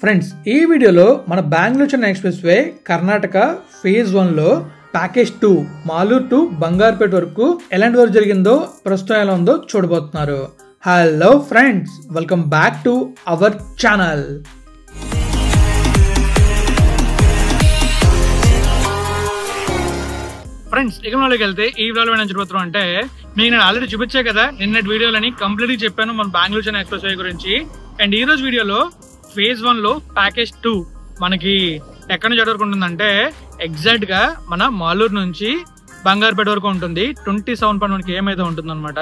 Friends ఈ వీడియోలో మన Bengaluru Chennai express way Karnataka phase 1 లో ప్యాకేజ్ 2 మాలూరు టు బంగారుపేట వరకు ఎలాంటి వరకు జరిగిందో ప్రస్తుతం ఎలా ఉందో చూడబోతున్నారు. Hello friends, welcome back to our channel. Friends ఇకలోకి వెళ్తే ఈ వీడియోలో నేను చూడబోతున్నాను అంటే మీకు నేను ఆల్రెడీ చూపించే కదా నిన్నటి వీడియోలని కంప్లీట్గా చెప్పాను మన బెంగళూరు చెన్నై ఎక్స్ప్రెస్ వే గురించి. అండ్ ఈ రోజు వీడియోలో ఫేజ్ 1 లో ప్యాకేజ్ 2 మనకి ఎక్కడి నుంచి వరకు ఉంటుందంటే ఎగ్జాక్ట్ గా మన మాలూరు నుంచి బంగారుపేట వరకు ఉంటుంది. 27.1 km అయితే ఉంటుంది అనమాట.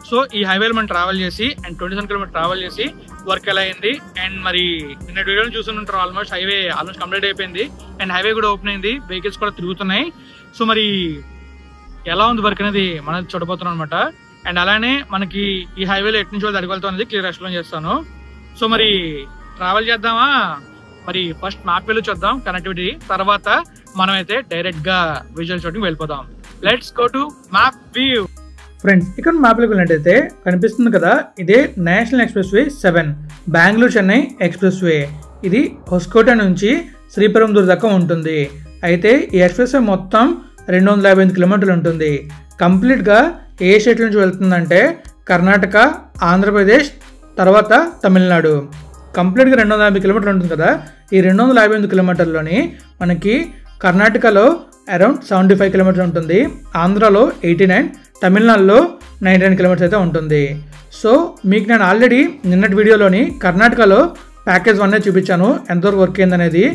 సో ఈ హైవేలో మనం ట్రావెల్ చేసి అండ్ 27 km ట్రావెల్ చేసి వర్క్ ఎలా అయింది అండ్ మరి నిన్న వీడియోని చూస్తుంటారు. ఆల్మోస్ట్ హైవే ఆల్మోస్ట్ కంప్లీట్ అయిపోయింది అండ్ హైవే కూడా ఓపెన్ అయింది, వెహికల్స్ కూడా తిరుగుతున్నాయి. సో మరి ఎలా ఉంది వర్క్ అనేది మనం చూడబోతున్నాం అనమాట. అండ్ అలానే మనకి ఈ హైవేలో ఎటు నుంచి వాళ్ళు అడిగలుగుతాం అనేది క్లియర్ ఎక్స్ప్లెయిన్ చేస్తాను. సో మరి ట్రావెల్ చేద్దామా? మరి ఫస్ట్ మ్యాప్ వెళ్ళి చూద్దాం కనెక్టివిటీ, తర్వాత మనం అయితే డైరెక్ట్ గా విజువల్ షూటింగ్ వెళ్ళిపోదాం. Let's go to map view. Friends ఇక్కడ మ్యాప్ లోకి వెళ్ళినట్టయితే కనిపిస్తుంది కదా, ఇదే national express way 7 Bengaluru Chennai express way. ఇది హొస్కోట నుంచి శ్రీపెరంబదూర్ దాకా ఉంటుంది. అయితే ఈ ఎక్స్ప్రెస్ వే మొత్తం 258 కిలోమీటర్లు ఉంటుంది. కంప్లీట్ గా ఏ స్టేట్ నుంచి వెళ్తుందంటే కర్ణాటక, ఆంధ్రప్రదేశ్, తర్వాత తమిళనాడు. కంప్లీట్గా 250 కిలోమీటర్లు ఉంటుంది కదా. ఈ 258 కిలోమీటర్లోని మనకి కర్ణాటకలో అరౌండ్ 75 కిలోమీటర్లు ఉంటుంది, ఆంధ్రాలో 89, తమిళనాడులో 99 కిలోమీటర్స్ అయితే ఉంటుంది. సో మీకు నేను ఆల్రెడీ నిన్నటి వీడియోలోని కర్ణాటకలో ప్యాకేజ్ 1 చూపించాను ఎంతవరకు వర్క్ అయిందనేది.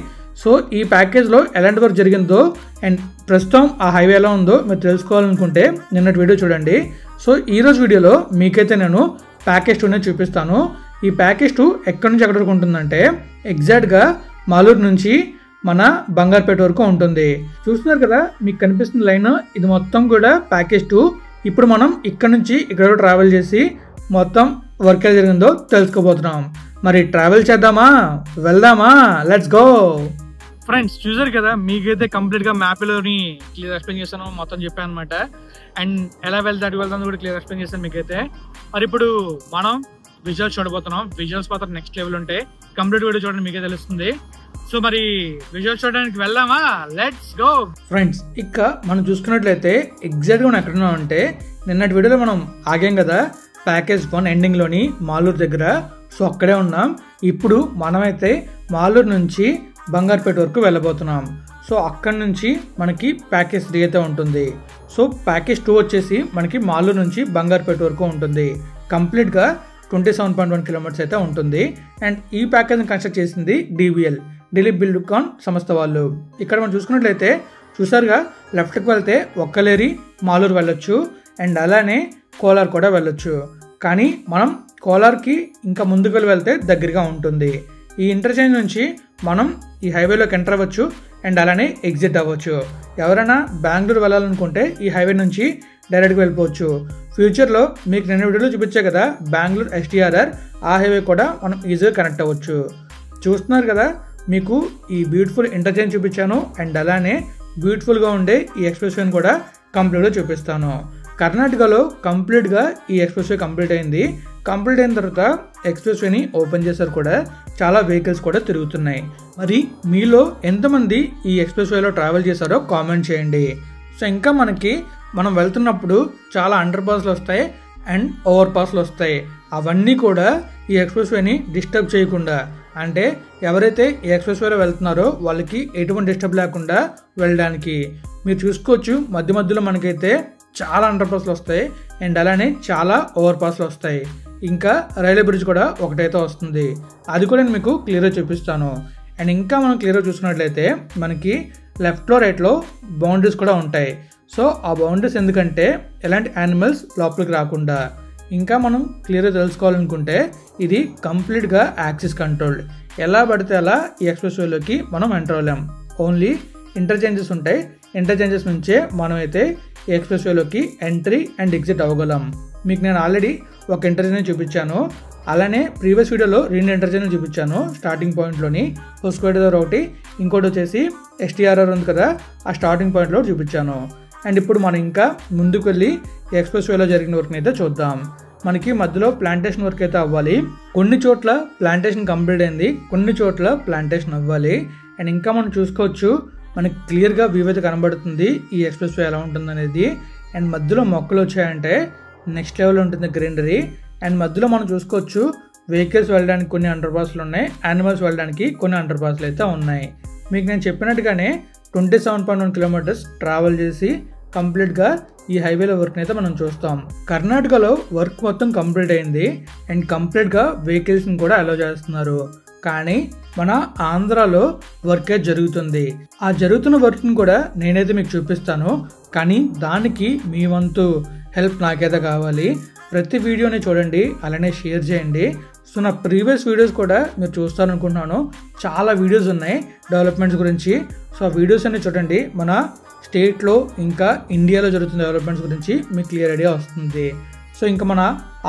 సో ఈ ప్యాకేజ్లో ఎలాంటి వర్క్ జరిగిందో అండ్ ప్రస్తుతం ఆ హైవే ఎలా ఉందో మీరు తెలుసుకోవాలనుకుంటే నిన్నటి వీడియో చూడండి. సో ఈరోజు వీడియోలో మీకైతే నేను ప్యాకేజ్ 2 చూపిస్తాను. ఈ ప్యాకేజ్ 2 ఎక్కడి నుంచి ఎక్కడి వరకు ఉంటుందంటే ఎగ్జాక్ట్గా మాలూరు నుంచి మన బంగారుపేట వరకు ఉంటుంది. చూస్తున్నారు కదా మీకు కనిపిస్తున్న లైన్, ఇది మొత్తం కూడా ప్యాకేజ్ 2. ఇప్పుడు మనం ఇక్కడ నుంచి ఇక్కడ ట్రావెల్ చేసి మొత్తం వర్క్ ఎలా జరిగిందో తెలుసుకోబోతున్నాం. మరి ట్రావెల్ చేద్దామా, వెళ్దామా? Let's go. ఫ్రెండ్స్ చూసారు కదా, మీకైతే కంప్లీట్ గా మ్యాప్లోని క్లియర్ ఎక్స్ప్లెయిన్ చేస్తాను, మొత్తం చెప్పాను అనమాట. అండ్ ఎలా అటు వెళ్తాను కూడా క్లియర్ ఎక్స్ప్లెయిన్ చేస్తాను మీకైతే. మరి ఇప్పుడు మనం విజువల్స్ చూడబోతున్నాం. విజువల్స్ మాత్రం నెక్స్ట్ లెవెల్ ఉంటాయి, కంప్లీట్ వీడియో చూడండి మీకే తెలుస్తుంది. సో మరి విజువల్స్ చూడడానికి వెళ్దామా? Let's go. ఫ్రెండ్స్ ఇక మనం చూసుకున్నట్లయితే ఎగ్జాక్ట్గా మనం ఎక్కడ ఉన్నాం అంటే నిన్నటి వీడియోలో మనం ఆగాం కదా ప్యాకేజ్ 1 ఎండింగ్ లోని మాలూరు దగ్గర. సో అక్కడే ఉన్నాం. ఇప్పుడు మనమైతే మాలూరు నుంచి బంగారుపేట వరకు వెళ్ళబోతున్నాం. సో అక్కడి నుంచి మనకి ప్యాకేజ్ 3 అయితే ఉంటుంది. సో ప్యాకేజ్ 2 వచ్చేసి మనకి మాలూరు నుంచి బంగారుపేట వరకు ఉంటుంది. కంప్లీట్గా 27.1 కిలోమీటర్స్ అయితే ఉంటుంది. అండ్ ఈ ప్యాకేజ్ని కన్స్ట్రక్ట్ చేసింది DBL, దిలీప్ బిల్డ్కాన్ సంస్థ వాళ్ళు. ఇక్కడ మనం చూసుకున్నట్లయితే చూసారుగా, లెఫ్ట్కి వెళ్తే ఒక్కలేరి మాలూరు వెళ్ళొచ్చు అండ్ అలానే కోలార్ కూడా వెళ్ళొచ్చు. కానీ మనం కోలార్కి ఇంకా ముందుకు వెళ్తే దగ్గరగా ఉంటుంది. ఈ ఇంటర్చేంజ్ నుంచి మనం ఈ హైవేలోకి ఎంటర్ అవ్వచ్చు అండ్ అలానే ఎగ్జిట్ అవ్వచ్చు. ఎవరైనా బెంగళూరు వెళ్ళాలనుకుంటే ఈ హైవే నుంచి డైరెక్ట్గా వెళ్ళిపోవచ్చు. ఫ్యూచర్లో మీకు నేను వీడియోలో చూపించే కదా బెంగళూరు STRR, ఆ హైవే కూడా మనం ఈజీగా కనెక్ట్ అవ్వచ్చు. చూస్తున్నారు కదా, మీకు ఈ బ్యూటిఫుల్ ఇంటర్చేంజ్ చూపించాను అండ్ అలానే బ్యూటిఫుల్గా ఉండే ఈ ఎక్స్ప్రెస్ వేని కూడా కంప్లీట్గా చూపిస్తాను. కర్ణాటకలో కంప్లీట్గా ఈ ఎక్స్ప్రెస్ వే కంప్లీట్ అయింది. కంప్లీట్ అయిన తర్వాత ఎక్స్ప్రెస్ వేని ఓపెన్ చేశారు కూడా, చాలా వెహికల్స్ కూడా తిరుగుతున్నాయి. మరి మీలో ఎంతమంది ఈ ఎక్స్ప్రెస్ వేలో ట్రావెల్ చేశారో కామెంట్ చేయండి. సో ఇంకా మనం వెళ్తున్నప్పుడు చాలా అండర్ పాస్లు వస్తాయి అండ్ ఓవర్ పాస్లు వస్తాయి. అవన్నీ కూడా ఈ ఎక్స్ప్రెస్ వేని డిస్టర్బ్ చేయకుండా, అంటే ఎవరైతే ఈ ఎక్స్ప్రెస్ వేలో వెళ్తున్నారో వాళ్ళకి ఎటువంటి డిస్టర్బ్ లేకుండా వెళ్ళడానికి మీరు చూసుకోవచ్చు. మధ్య మధ్యలో మనకైతే చాలా అండర్ పాస్లు వస్తాయి అండ్ అలానే చాలా ఓవర్ పాస్లు వస్తాయి. ఇంకా రైల్వే బ్రిడ్జ్ కూడా ఒకటైతే వస్తుంది, అది కూడా నేను మీకు క్లియర్గా చూపిస్తాను. అండ్ ఇంకా మనం క్లియర్గా చూసుకున్నట్లయితే మనకి లెఫ్ట్లో రైట్లో బౌండరీస్ కూడా ఉంటాయి. సో ఆ బౌండరీస్ ఎందుకంటే ఎలాంటి యానిమల్స్ లోపలికి రాకుండా. ఇంకా మనం క్లియర్గా తెలుసుకోవాలనుకుంటే ఇది కంప్లీట్గా యాక్సిస్ కంట్రోల్డ్. ఎలా పడితే అలా ఈ ఎక్స్ప్రెస్ వేలోకి మనం ఎంటర్ అవ్వలేం. ఓన్లీ ఇంటర్చేంజెస్ ఉంటాయి, ఇంటర్చేంజెస్ నుంచే మనమైతే ఈ ఎక్స్ప్రెస్ వేలోకి ఎంట్రీ అండ్ ఎగ్జిట్ అవ్వగలం. మీకు నేను ఆల్రెడీ ఒక ఇంటర్చేంజ్ చూపించాను, అలానే ప్రీవియస్ వీడియోలో 2 ఇంటర్చేంజ్ చూపించాను. స్టార్టింగ్ పాయింట్లోని హొస్కోట దగ్గర ఒకటి, ఇంకోటి వచ్చేసి STRR ఉంది కదా, ఆ స్టార్టింగ్ పాయింట్లో చూపించాను. అండ్ ఇప్పుడు మనం ఇంకా ముందుకు వెళ్ళి ఎక్స్ప్రెస్ వేలో జరిగిన వర్క్ని అయితే చూద్దాం. మనకి మధ్యలో ప్లాంటేషన్ వర్క్ అయితే అవ్వాలి. కొన్ని చోట్ల ప్లాంటేషన్ కంప్లీట్ అయింది, కొన్ని చోట్ల ప్లాంటేషన్ అవ్వాలి. అండ్ ఇంకా మనం చూసుకోవచ్చు, మనకి క్లియర్గా వ్యూ అయితే కనబడుతుంది ఈ ఎక్స్ప్రెస్ వే ఎలా ఉంటుంది అనేది. అండ్ మధ్యలో మొక్కలు వచ్చాయంటే నెక్స్ట్ లెవెల్ ఉంటుంది గ్రీనరీ. అండ్ మధ్యలో మనం చూసుకోవచ్చు వెహికల్స్ వెళ్ళడానికి కొన్ని అండర్ పాస్లు ఉన్నాయి, యానిమల్స్ వెళ్ళడానికి కొన్ని అండర్ పాస్లు అయితే ఉన్నాయి. మీకు నేను చెప్పినట్టుగానే 27.1 కిలోమీటర్స్ ట్రావెల్ చేసి కంప్లీట్గా ఈ హైవేలో వర్క్ని అయితే మనం చూస్తాం. కర్ణాటకలో వర్క్ మొత్తం కంప్లీట్ అయింది అండ్ కంప్లీట్గా వెహికల్స్ని కూడా అలౌ చేస్తున్నారు. కానీ మన ఆంధ్రాలో వర్కే జరుగుతుంది. ఆ జరుగుతున్న వర్క్ని కూడా నేనైతే మీకు చూపిస్తాను, కానీ దానికి మీ వంతు హెల్ప్ నాకైతే కావాలి. ప్రతి వీడియోని చూడండి, అలానే షేర్ చేయండి. సో నా ప్రీవియస్ వీడియోస్ కూడా మీరు చూస్తారనుకుంటున్నాను. చాలా వీడియోస్ ఉన్నాయి డెవలప్మెంట్స్ గురించి. సో ఆ వీడియోస్ అన్ని చూడండి. మన స్టేట్లో ఇంకా ఇండియాలో జరుగుతున్న డెవలప్మెంట్స్ గురించి మీకు క్లియర్ ఐడియా వస్తుంది. సో ఇంకా మన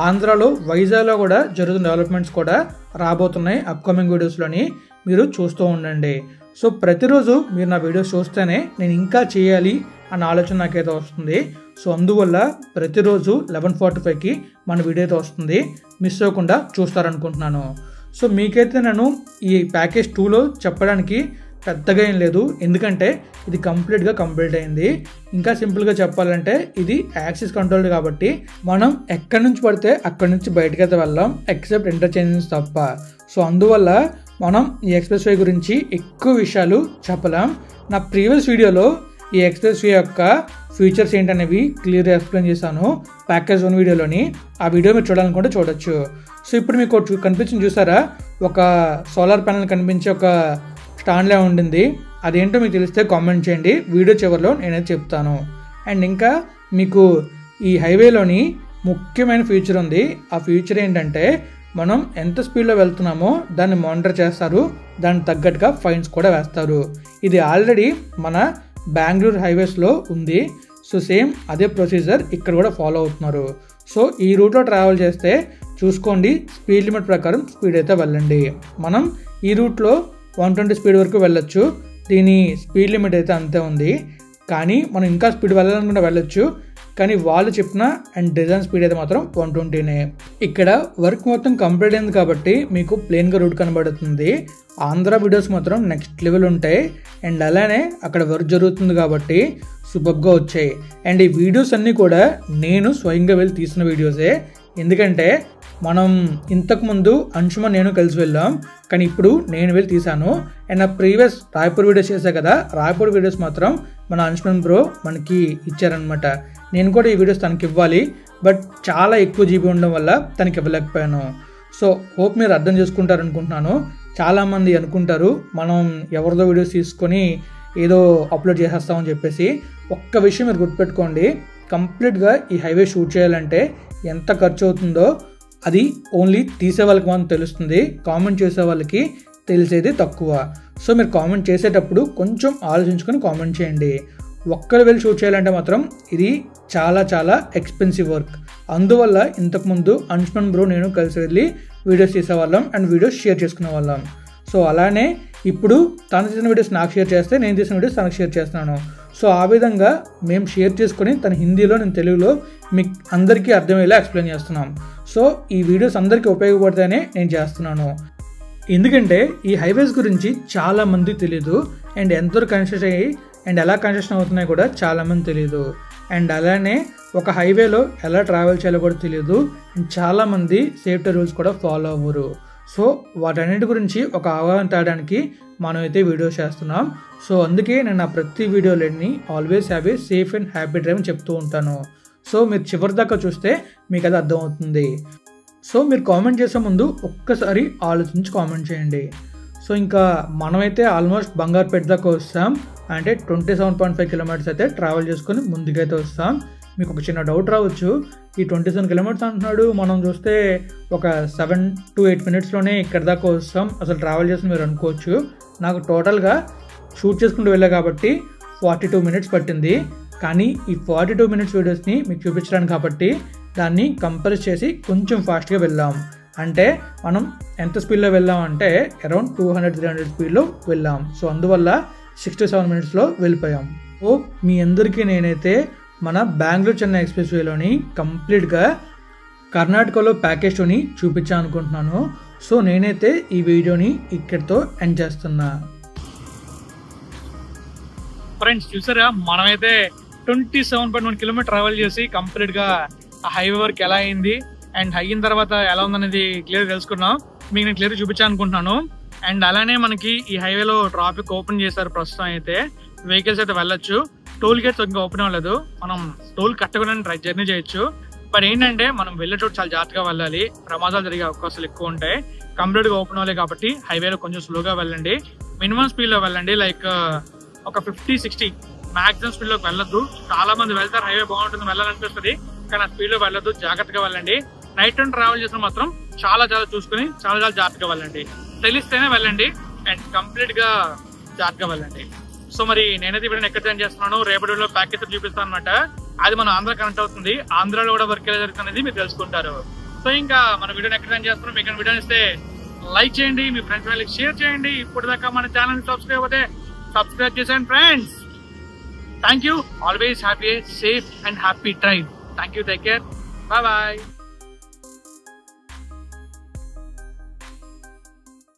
ఆంధ్రాలో వైజాగ్లో కూడా జరుగుతున్న డెవలప్మెంట్స్ కూడా రాబోతున్నాయి అప్కమింగ్ వీడియోస్లోని, మీరు చూస్తూ ఉండండి. సో ప్రతిరోజు మీరు నా వీడియోస్ చూస్తేనే నేను ఇంకా చేయాలి అన్న ఆలోచన నాకైతే వస్తుంది. సో అందువల్ల ప్రతిరోజు 11:45కి మన వీడియో అయితే వస్తుంది, మిస్ అవ్వకుండా చూస్తారనుకుంటున్నాను. సో మీకైతే నేను ఈ ప్యాకేజ్ 2లో చెప్పడానికి పెద్దగా ఏం లేదు, ఎందుకంటే ఇది కంప్లీట్ అయింది. ఇంకా సింపుల్గా చెప్పాలంటే ఇది యాక్సిస్ కంట్రోల్డ్ కాబట్టి మనం ఎక్కడి నుంచి పడితే అక్కడి నుంచి బయటకైతే వెళ్ళాం, ఎక్సెప్ట్ ఇంటర్చేంజెస్ తప్ప. సో అందువల్ల మనం ఈ ఎక్స్ప్రెస్ వే గురించి ఎక్కువ విషయాలు చెప్పలేం. నా ప్రీవియస్ వీడియోలో ఈ ఎక్స్ప్రెస్ వే యొక్క ఫీచర్స్ ఏంటనేవి క్లియర్గా ఎక్స్ప్లెయిన్ చేశాను ప్యాకేజ్ 1 వీడియోలోని. ఆ వీడియో మీరు చూడాలనుకుంటే చూడొచ్చు. సో ఇప్పుడు మీకు కనిపించింది చూసారా, ఒక సోలార్ ప్యానెల్ కనిపించే ఒక స్టాండ్లా ఉండింది. అదేంటో మీకు తెలిస్తే కామెంట్ చేయండి, వీడియో చివరిలో నేనైతే చెప్తాను. అండ్ ఇంకా మీకు ఈ హైవేలోని ముఖ్యమైన ఫీచర్ ఉంది. ఆ ఫీచర్ ఏంటంటే మనం ఎంత స్పీడ్లో వెళ్తున్నామో దాన్ని మానిటర్ చేస్తారు, దానికి తగ్గట్టుగా ఫైన్స్ కూడా వేస్తారు. ఇది ఆల్రెడీ మన బెంగళూరు హైవేస్లో ఉంది. సో సేమ్ అదే ప్రొసీజర్ ఇక్కడ కూడా ఫాలో అవుతున్నారు. సో ఈ రూట్లో ట్రావెల్ చేస్తే చూసుకోండి, స్పీడ్ లిమిట్ ప్రకారం స్పీడ్ అయితే వెళ్ళండి. మనం ఈ రూట్లో 120 స్పీడ్ వరకు వెళ్ళొచ్చు, దీని స్పీడ్ లిమిట్ అయితే అంతే ఉంది. కానీ మనం ఇంకా స్పీడ్ వెళ్ళాలనుకుంటే వెళ్ళొచ్చు, కానీ వాళ్ళు చెప్పిన అండ్ డిజైన్ స్పీడ్ అయితే మాత్రం 120నే. ఇక్కడ వర్క్ మొత్తం కంప్లీట్ అయింది కాబట్టి మీకు ప్లెయిన్గా రూట్ కనబడుతుంది. ఆంధ్ర వీడియోస్ మాత్రం నెక్స్ట్ లెవెల్ ఉంటాయి. అండ్ అలానే అక్కడ వర్క్ జరుగుతుంది కాబట్టి సూపర్గా వచ్చాయి. అండ్ ఈ వీడియోస్ అన్నీ కూడా నేను స్వయంగా వెళ్ళి తీసిన వీడియోసే, ఎందుకంటే మనం ఇంతకుముందు అంశుమన్ నేను కలిసి వెళ్ళాం, కానీ ఇప్పుడు నేను వెళ్ళి తీసాను. అండ్ నా ప్రీవియస్ రాయపూర్ వీడియోస్ చేశా కదా, రాయపూర్ వీడియోస్ మాత్రం మన అంశుమన్ బ్రో మనకి ఇచ్చారనమాట. నేను కూడా ఈ వీడియోస్ తనకి ఇవ్వాలి, బట్ చాలా ఎక్కువ జీబీ ఉండడం వల్ల తనకి ఇవ్వలేకపోయాను. సో హోప్ మీరు అర్థం చేసుకుంటారనుకుంటున్నాను. చాలామంది అనుకుంటారు మనం ఎవరిదో వీడియోస్ తీసుకొని ఏదో అప్లోడ్ చేసేస్తామని చెప్పేసి. ఒక్క విషయం మీరు గుర్తుపెట్టుకోండి, కంప్లీట్గా ఈ హైవే షూట్ చేయాలంటే ఎంత ఖర్చు అవుతుందో అది ఓన్లీ తీసే వాళ్ళకి మాత్రం తెలుస్తుంది, కామెంట్ చేసే వాళ్ళకి తెలిసేది తక్కువ. సో మీరు కామెంట్ చేసేటప్పుడు కొంచెం ఆలోచించుకొని కామెంట్ చేయండి. ఒక్కరు వెళ్ళి షూట్ చేయాలంటే మాత్రం ఇది చాలా చాలా ఎక్స్పెన్సివ్ వర్క్. అందువల్ల ఇంతకుముందు అంశుమన్ బ్రో నేను కలిసి వెళ్ళి వీడియోస్ తీసేవాళ్ళం అండ్ వీడియోస్ షేర్ చేసుకునే వాళ్ళం. సో అలానే ఇప్పుడు తను తీసిన వీడియోస్ నాకు షేర్ చేస్తే నేను తీసిన వీడియోస్ తనకు షేర్ చేస్తున్నాను. సో ఆ విధంగా మేము షేర్ చేసుకొని తన హిందీలో నేను తెలుగులో మీకు అందరికీ అర్థమయ్యేలా ఎక్స్ప్లెయిన్ చేస్తున్నాం. సో ఈ వీడియోస్ అందరికీ ఉపయోగపడతాయనే నేను చేస్తున్నాను, ఎందుకంటే ఈ హైవేస్ గురించి చాలామంది తెలియదు అండ్ ఎంతవరకు కన్స్ట్రక్ట్ అయ్యి అండ్ ఎలా కన్స్ట్రక్షన్ అవుతున్నాయి కూడా చాలామంది తెలియదు. అండ్ అలానే ఒక హైవేలో ఎలా ట్రావెల్ చేయాలో కూడా తెలియదు అండ్ చాలామంది సేఫ్టీ రూల్స్ కూడా ఫాలో అవ్వరు. సో వాటన్నిటి గురించి ఒక అవగాహన తేడానికి మనమైతే వీడియోస్ చేస్తున్నాం. సో అందుకే నేను నా ప్రతి వీడియోలన్నీ always have a safe and happy drive అని చెప్తూ ఉంటాను. సో మీరు చివరి దాకా చూస్తే మీకు అది అర్థమవుతుంది. సో మీరు కామెంట్ చేసే ముందు ఒక్కసారి ఆలోచించి కామెంట్ చేయండి. సో ఇంకా మనమైతే ఆల్మోస్ట్ బంగారుపేట దాకా వస్తాం, అంటే 27.5 కిలోమీటర్స్ అయితే ట్రావెల్ చేసుకొని ముందుకైతే వస్తాం. మీకు ఒక చిన్న డౌట్ రావచ్చు, ఈ 27 కిలోమీటర్స్ అంటున్నాడు, మనం చూస్తే ఒక 7 to 8 మినిట్స్లోనే ఇక్కడ దాకా వస్తాం, అసలు ట్రావెల్ చేసి మీరు అనుకోవచ్చు. నాకు టోటల్గా షూట్ చేసుకుంటూ వెళ్ళా కాబట్టి 42 మినిట్స్ పట్టింది. కానీ ఈ 42 మినిట్స్ వీడియోస్ని మీకు చూపించడానికి కాబట్టి దాన్ని కంపల్స్ చేసి కొంచెం ఫాస్ట్గా వెళ్ళాం. అంటే మనం ఎంత స్పీడ్లో వెళ్ళాం అంటే అరౌండ్ 200-300 స్పీడ్లో వెళ్ళాం. సో అందువల్ల 67 మినిట్స్లో వెళ్ళిపోయాం. సో మీ అందరికీ నేనైతే మన బెంగళూరు చెన్నై ఎక్స్ప్రెస్ వేలోని కర్ణాటకలో ప్యాకేజ్ 2ని చూపించాను అనుకుంటున్నాను. సో నేనైతే ఈ వీడియోని ఇక్కడితో ఎండ్ చేస్తున్నా. ఫ్రెండ్స్ చూసారా, మనమైతే 27.1 కిలోమీటర్ ట్రావెల్ చేసి కంప్లీట్గా హైవే వరకు ఎలా అయింది అండ్ అయిన తర్వాత ఎలా ఉందనేది క్లియర్ తెలుసుకున్నాం. మీకు నేను క్లియర్ చూపించాను అనుకుంటున్నాను. అండ్ అలానే మనకి ఈ హైవేలో ట్రాఫిక్ ఓపెన్ చేశారు. ప్రస్తుతం అయితే వెహికల్స్ అయితే వెళ్ళొచ్చు. టోల్ గేట్స్ ఇంకా ఓపెన్ అవ్వలేదు. మనం టోల్ కట్టకుండా జర్నీ చేయొచ్చు. బట్ ఏంటంటే మనం వెళ్ళే చోటు చాలా జాగ్రత్తగా వెళ్ళాలి. ప్రమాదాలు జరిగే అవకాశాలు ఎక్కువ ఉంటాయి. కంప్లీట్ గా ఓపెన్ అవ్వాలి కాబట్టి హైవేలో కొంచెం స్లోగా వెళ్ళండి. మినిమం స్పీడ్ లో వెళ్ళండి. లైక్ ఒక 50-60 మాక్సిమం స్పీడ్ లోకి వెళ్ళొద్దు. చాలా మంది వెళ్తారు, హైవే బాగుంటుంది వెళ్ళాలనిపిస్తుంది, కానీ ఆ స్పీడ్ లో వెళ్ళొద్దు. జాగ్రత్తగా వెళ్ళండి. నైట్ టైం ట్రావెల్ చేసిన మాత్రం చాలా చూసుకుని చాలా జాగ్రత్తగా వెళ్ళండి. తెలిస్తేనే వెళ్ళండి అండ్ కంప్లీట్ గా జాగ్రత్తగా వెళ్ళండి. సో మరి నేనైతే ఇప్పుడు ఎక్కడ జాయిన్ చేస్తున్నాను, రేపటి వీడియోలో ప్యాకేజ్ చూపిస్తాను అనమాట. అది మన ఆంధ్ర కనెక్ట్ అవుతుంది. ఆంధ్రాలో కూడా వర్క్ ఎలా జరుగుతుంది మీరు తెలుసుకుంటారు. సో ఇంకా మన వీడియోని ఎక్కడ జాయిన్ చేస్తున్నాం. మీకు వీడియో ఇస్తే లైక్ చేయండి, మీ ఫ్రెండ్స్ వాళ్ళకి షేర్ చేయండి. ఇప్పుడు దాకా మన ఛానల్ సబ్స్క్రైబ్ అయితే సబ్స్క్రైబ్ చేసేయండి friends. Thank you. Always happy, safe and happy drive. Thank you. Take care. Bye.